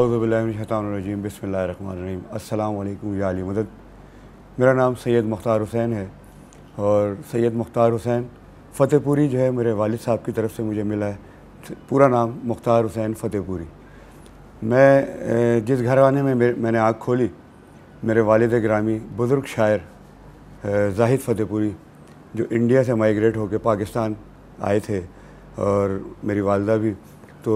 औज़ुबिल्लाहिमिनश्शैतानिर्रजीम बिस्मिल्लाहिर्रहमानिर्रहीम अस्सलामु अलैकुम या अली मदद। मेरा नाम सैयद मुख्तार हुसैन है और सैयद मुख्तार हुसैन फ़तेहपुरी जो है मेरे वालिद साहब की तरफ से मुझे मिला है। पूरा नाम मुख्तार हुसैन फ़तेहपुरी। मैं जिस घराने में मैंने आँख खोली, मेरे वालिद गिरामी बुज़ुर्ग शायर ज़ाहिद फ़तेहपुरी जो इंडिया से माइग्रेट होकर पाकिस्तान आए थे, और मेरी वालदा भी। तो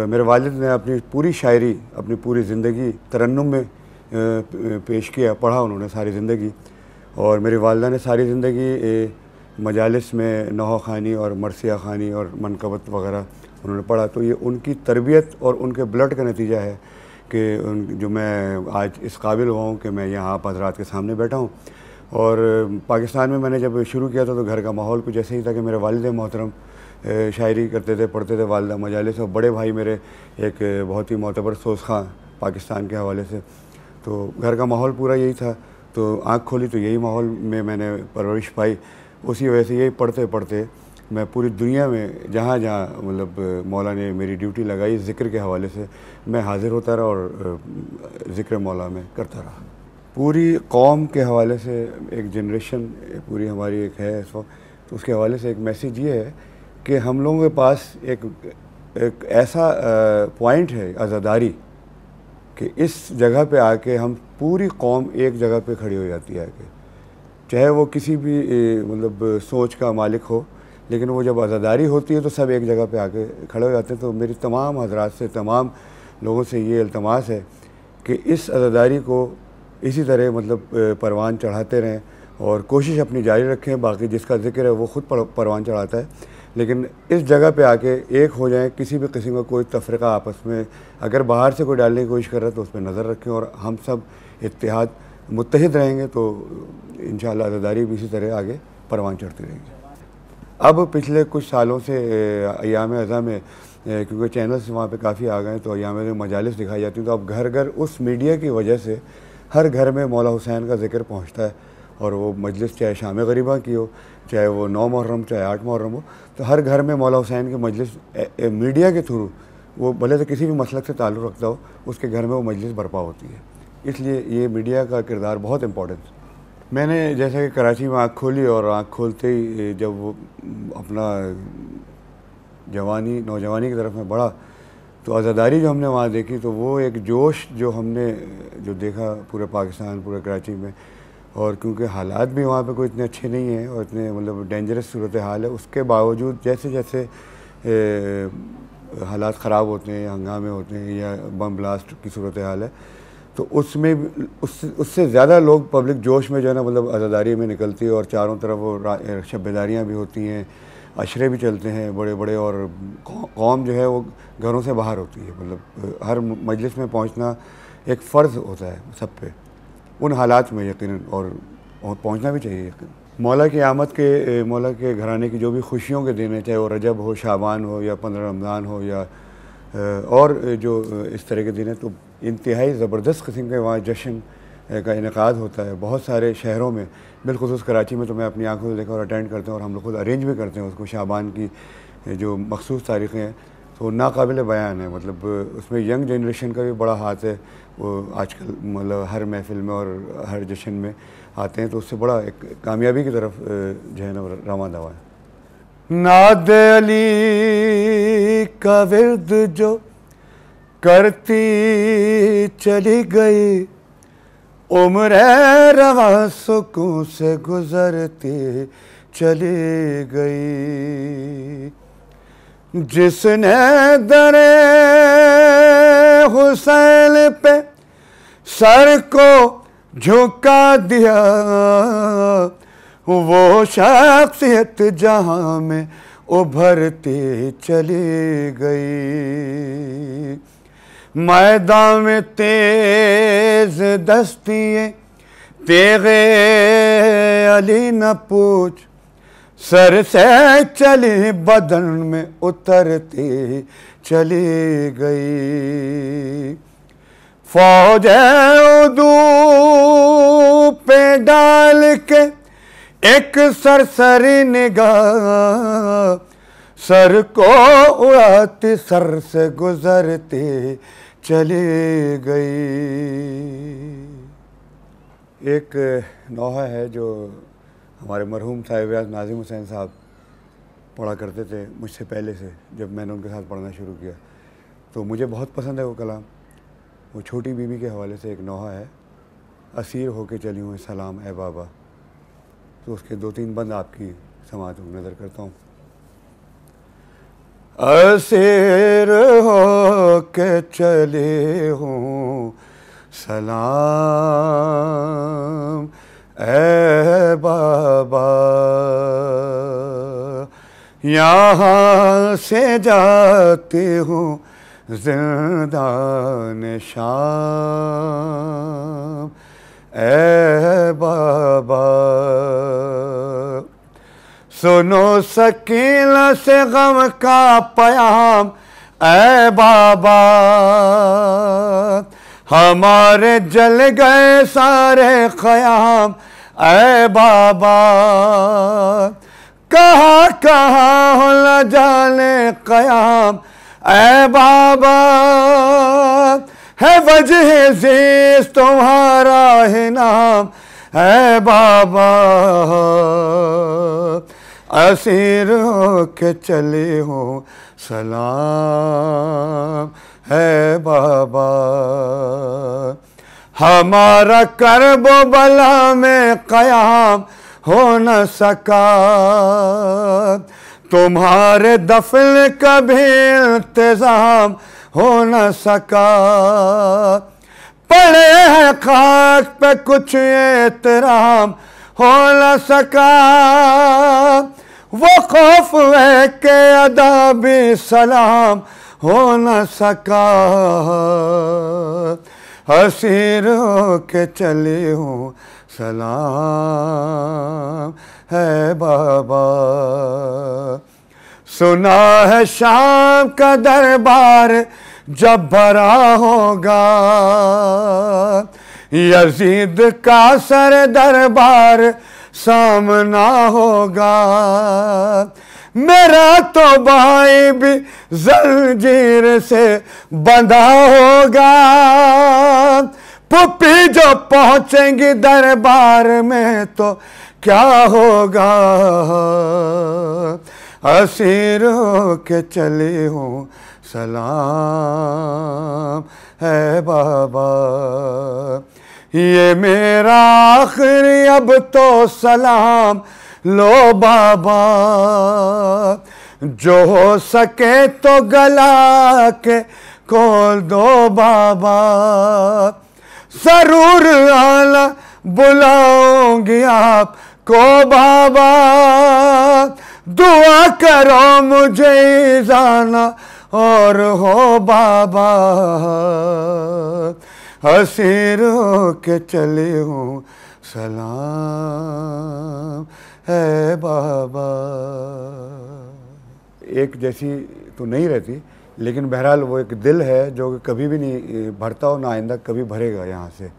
मेरे वालिद ने अपनी पूरी शायरी, अपनी पूरी ज़िंदगी तरन्नुम में पेश किया, पढ़ा उन्होंने सारी ज़िंदगी। और मेरी वालदा ने सारी ज़िंदगी मजालिस में नहो ख़ानी और मरसिया ख़ानी और मनकबत वग़ैरह उन्होंने पढ़ा। तो ये उनकी तरबियत और उनके ब्लड का नतीजा है कि जो मैं आज इस काबिल हुआ हूँ कि मैं यहाँ आप हज़रात के सामने बैठा हूँ। और पाकिस्तान में मैंने जब शुरू किया था तो घर का माहौल कुछ ऐसे ही था कि मेरे वालिद मोहतरम शायरी करते थे, पढ़ते थे, वालदा मजालिस, और बड़े भाई मेरे एक बहुत ही मोतबर सोस खां पाकिस्तान के हवाले से। तो घर का माहौल पूरा यही था। तो आँख खोली तो यही माहौल में मैंने परवरिश पाई। उसी वजह से यही पढ़ते पढ़ते मैं पूरी दुनिया में जहाँ जहाँ मतलब मौला ने मेरी ड्यूटी लगाई ज़िक्र के हवाले से, मैं हाज़िर होता रहा और ज़िक्र मौला में करता रहा। पूरी कौम के हवाले से एक जनरेशन पूरी हमारी एक है इस वक्त, तो उसके हवाले से एक मैसेज ये है कि हम लोगों के पास एक ऐसा पॉइंट है आज़ादारी कि इस जगह पे आके हम पूरी कौम एक जगह पे खड़ी हो जाती है आके, चाहे वो किसी भी मतलब सोच का मालिक हो, लेकिन वो जब आज़ादारी होती है तो सब एक जगह पे आके खड़े हो जाते हैं। तो मेरी तमाम हज़रात से, तमाम लोगों से ये इल्तमास है कि इस आज़ादारी को इसी तरह मतलब परवान चढ़ाते रहें और कोशिश अपनी जारी रखें। बाकी जिसका ज़िक्र है वो ख़ुद परवान चढ़ाता है, लेकिन इस जगह पे आके एक हो जाएं। किसी भी किस्म का कोई तफ़रीक़ा आपस में अगर बाहर से कोई डालने की कोशिश कर रहा है तो उस पर नज़र रखें, और हम सब इत्तेहाद मुत्तहिद रहेंगे तो इंशाअल्लाह आज़ादारी भी इसी तरह आगे परवान चढ़ती रहेंगी। अब पिछले कुछ सालों से अय्याम अज़ा में क्योंकि चैनल्स वहाँ पे काफ़ी आ गए, तो अय्याम में मजालिस दिखाई जाती हैं, तो अब घर घर उस मीडिया की वजह से हर घर में मौला हुसैन का ज़िक्र पहुँचता है। और वो मजलिस चाहे शाम गरीबा की हो, चाहे वो 9 मुहर्रम, चाहे 8 मुहर्रम हो, तो हर घर में मौला हुसैन की मजलिस मीडिया के थ्रू, वो भले से किसी भी मसलक से ताल्लुक़ रखता हो, उसके घर में वो मजलिस बर्पा होती है। इसलिए ये मीडिया का किरदार बहुत इम्पोर्टेंट है। मैंने जैसे कि कराची में आँख खोली और आँख खोलते ही जब वो अपना नौजवानी की तरफ में बढ़ा, तो आज़ादारी जो हमने वहाँ देखी, तो वो एक जोश जो हमने जो देखा पूरे पाकिस्तान, पूरे कराची में, और क्योंकि हालात भी वहाँ पे कोई इतने अच्छे नहीं हैं और इतने मतलब डेंजरस सूरत हाल है, उसके बावजूद जैसे जैसे हालात ख़राब होते हैं, हंगामे होते हैं या बम ब्लास्ट की सूरत हाल है, तो उसमें उससे ज़्यादा लोग पब्लिक जोश में जो है ना मतलब आज़ादारी में निकलती है, और चारों तरफ वो शब्बेदारियाँ भी होती हैं, अशरे भी चलते हैं बड़े बड़े, और कौम जो है वो घरों से बाहर होती है। मतलब हर मजलिस में पहुँचना एक फ़र्ज़ होता है सब पे उन हालात में यकीनन, और पहुँचना भी चाहिए यकीन। मौला की आमद के, मौला के घराने की जो भी खुशियों के दिन है, चाहे वो रजब हो, शाबान हो, या 15 रमज़ान हो, या और जो इस तरह के दिन है, तो इंतहाई ज़बरदस्त किस्म के वहाँ जश्न का इनेकाद होता है बहुत सारे शहरों में। बिलख़ुसूस कराची में तो मैं अपनी आँखों से देखा और अटेंड करते हैं, और हम लोग खुद अरेंज भी करते हैं उसको। शाबान की जो मखसूस तारीख़ें हैं तो नाकाबिल बयान है। मतलब उसमें यंग जनरेशन का भी बड़ा हाथ है। वो आजकल मतलब हर महफ़िल में और हर जश्न में आते हैं, तो उससे बड़ा एक कामयाबी की तरफ जो है ना रवां दवा है। नाद अली का विर्द जो करती चली गई, उम्र रवां सुकून से गुजरती चली गई। जिसने दरे हुसैन पे सर को झुका दिया, वो शख्सियत जहां में उभरती चली गई। मैदान में तेज दस्तिये तेगे अली न पूछ, सर से चली बदन में उतरती चली गई। फौज उदू पे डाल के एक सरसरी निगाह, सर को उड़ाती सर से गुजरती चली गई। एक नौहा है जो हमारे मरहूम साहिब नाज़िम हुसैन साहब पढ़ा करते थे मुझसे पहले से, जब मैंने उनके साथ पढ़ना शुरू किया तो मुझे बहुत पसंद है वो कलाम। वो छोटी बीबी के हवाले से एक नौहा है, असीर होके चली हूँ सलाम ए बाबा। तो उसके 2-3 बंद आपकी समाअत नज़र करता हूँ। असीर होके चली हूँ सलाम ए बाबा, यहाँ से जाती हूँ ज़िंदान शाम ए बाबा। सुनो सकीना से गम का पयाम ए बाबा, हमारे जल गए सारे ख़याम ए बाबा। कहाँ कहाँ हो न जाने क़याम ए बाबा, है वजह ज़ीस तुम्हारा ही नाम है बाबा। असीर होके चली हूँ सलाम है बाबा। हमारा करबो बला में क़याम हो न सका, तुम्हारे दफन का भी इंतज़ाम हो न सका। पड़े हैं खाक पे कुछ एहतराम हो न सका, वो खौफ है के अदा भी सलाम हो न सका। असीर होके चली हूँ सलाम है बाबा। सुना है शाम का दरबार जब भरा होगा, यजीद का सर दरबार सामना होगा। मेरा तो भाई भी जंजीर से बंधा होगा, पुप्पी जो पहुंचेंगी दरबार में तो क्या होगा। असीर होके चली हूँ सलाम है बाबा। ये मेरा आखिरी अब तो सलाम लो बाबा, जो हो सके तो गला के खोल दो बाबा। जरूर आना बुलाऊंगी आपको बाबा, दुआ करो मुझे जाना और हो बाबा। असीर होके चली हूँ सलाम है बाबा। एक जैसी तो नहीं रहती, लेकिन बहरहाल वो एक दिल है जो कभी भी नहीं भरता हो, ना आइंदा कभी भरेगा यहाँ से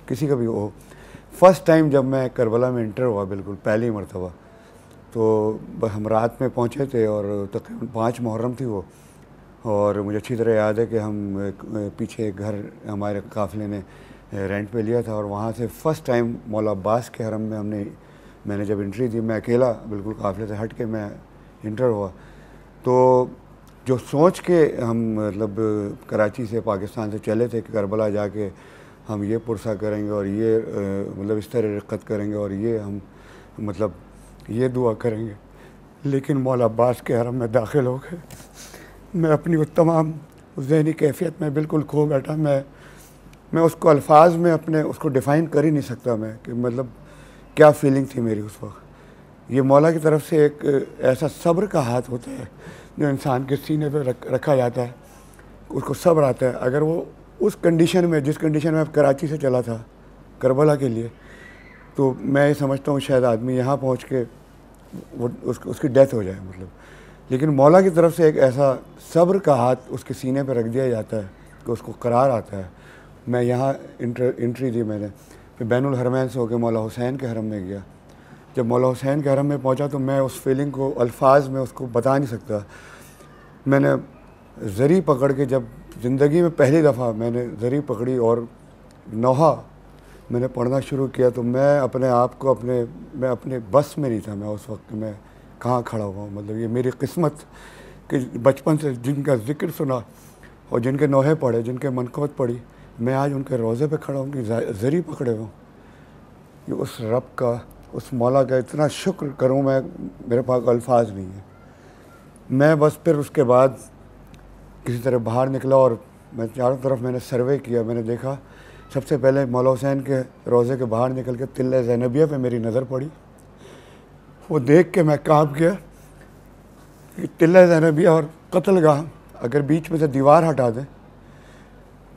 किसी का भी हो। फर्स्ट टाइम जब मैं करबला में इंटर हुआ, बिल्कुल पहली मरतबा, तो हम रात में पहुँचे थे और तकरीबन 5 मुहर्रम थी वो। और मुझे अच्छी तरह याद है कि हम पीछे एक घर हमारे काफ़िले ने रेंट पे लिया था, और वहाँ से फ़र्स्ट टाइम मौला अब्बास के हरम में मैंने जब एंट्री दी, मैं अकेला बिल्कुल काफ़िले से हट के मैं इंटर हुआ। तो जो सोच के हम मतलब कराची से पाकिस्तान से चले थे कि करबला जाके हम ये पुरसा करेंगे और ये मतलब इस तरह रिक़्क़त करेंगे और ये हम मतलब ये दुआ करेंगे, लेकिन मौला अब्बास के हरम में दाखिल हो गए। मैं अपनी वो तमाम ज़हनी कैफियत में बिल्कुल खो बैठा। मैं उसको अल्फाज में अपने उसको डिफ़ाइन कर ही नहीं सकता मैं, कि मतलब क्या फ़ीलिंग थी मेरी उस वक्त। ये मौला की तरफ से एक ऐसा सब्र का हाथ होता है जो इंसान के सीने पे रखा जाता है, उसको सब्र आता है। अगर वो उस कंडीशन में, जिस कंडीशन में कराची से चला था करबला के लिए, तो मैं ये समझता हूँ शायद आदमी यहाँ पहुँच के वो उसकी डेथ हो जाए मतलब। लेकिन मौला की तरफ से एक ऐसा सब्र का हाथ उसके सीने पर रख दिया जाता है कि उसको करार आता है। मैं यहाँ एंट्री दी मैंने, फिर बैनुल हरमैन से होकर मौला हुसैन के हरम में गया। जब मौला हुसैन के हरम में पहुँचा तो मैं उस फीलिंग को अल्फाज में उसको बता नहीं सकता। मैंने ज़री पकड़ के जब ज़िंदगी में पहली दफ़ा मैंने ज़री पकड़ी और नौहा मैंने पढ़ना शुरू किया तो मैं अपने आप को मैं अपने बस में नहीं था। मैं उस वक्त मैं कहाँ खड़ा हुआ हूँ, मतलब ये मेरी किस्मत कि बचपन से जिनका ज़िक्र सुना और जिनके नौहे पढ़े, जिनके मनक़बत पढ़ी, मैं आज उनके रोज़े पे खड़ा हूँ कि ज़री पकड़े हूँ। कि उस रब का, उस मौला का इतना शुक्र करूँ मैं, मेरे पास अल्फाज नहीं है। मैं बस फिर उसके बाद किसी तरह बाहर निकला और मैं चारों तरफ मैंने सर्वे किया। मैंने देखा सबसे पहले मौला हुसैन के रोज़े के बाहर निकल के तिल्ले ज़ैनबिया पे मेरी नज़र पड़ी। वो देख के मैं काँप गया कि तिल्ले ज़ैनबिया और कत्लगाह अगर बीच में से दीवार हटा दें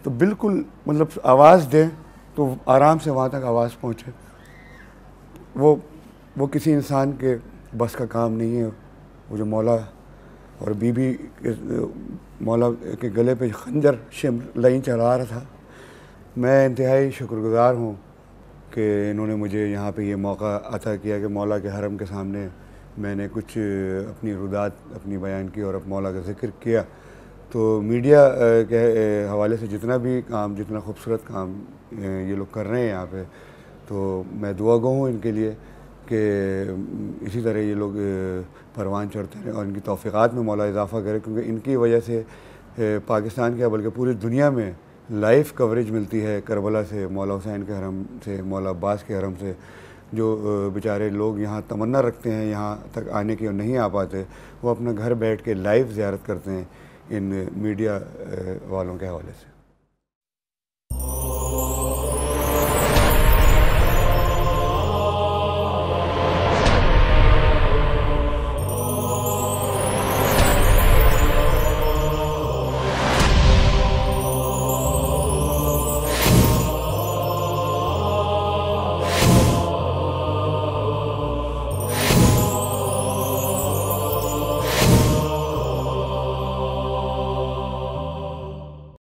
तो बिल्कुल मतलब आवाज़ दें तो आराम से वहाँ तक आवाज़ पहुँचे। वो किसी इंसान के बस का काम नहीं है। वो जो मौला और बीबी के मौला के गले पे खंजर लाइन चढ़ा रहा था, मैं इंतहाई शुक्रगुज़ार हूँ कि इन्होंने मुझे यहाँ पे ये मौका अता किया कि मौला के हरम के सामने मैंने कुछ अपनी रुदात अपनी बयान की और अब मौला का ज़िक्र किया। तो मीडिया के हवाले से जितना भी काम, जितना खूबसूरत काम ये लोग कर रहे हैं यहाँ पे, तो मैं दुआगो हूँ इनके लिए कि इसी तरह ये लोग परवान चढ़ते रहें और इनकी तौफ़ीक़ात में मौला इजाफ़ा करे, क्योंकि इनकी वजह से पाकिस्तान के बल्कि पूरी दुनिया में लाइव कवरेज मिलती है करबला से, मौला हुसैन के हरम से, मौला अब्बास के हरम से। जो बेचारे लोग यहाँ तमन्ना रखते हैं यहाँ तक आने की और नहीं आ पाते, वो अपना घर बैठ के लाइव ज़ियारत करते हैं इन मीडिया वालों के हवाले से।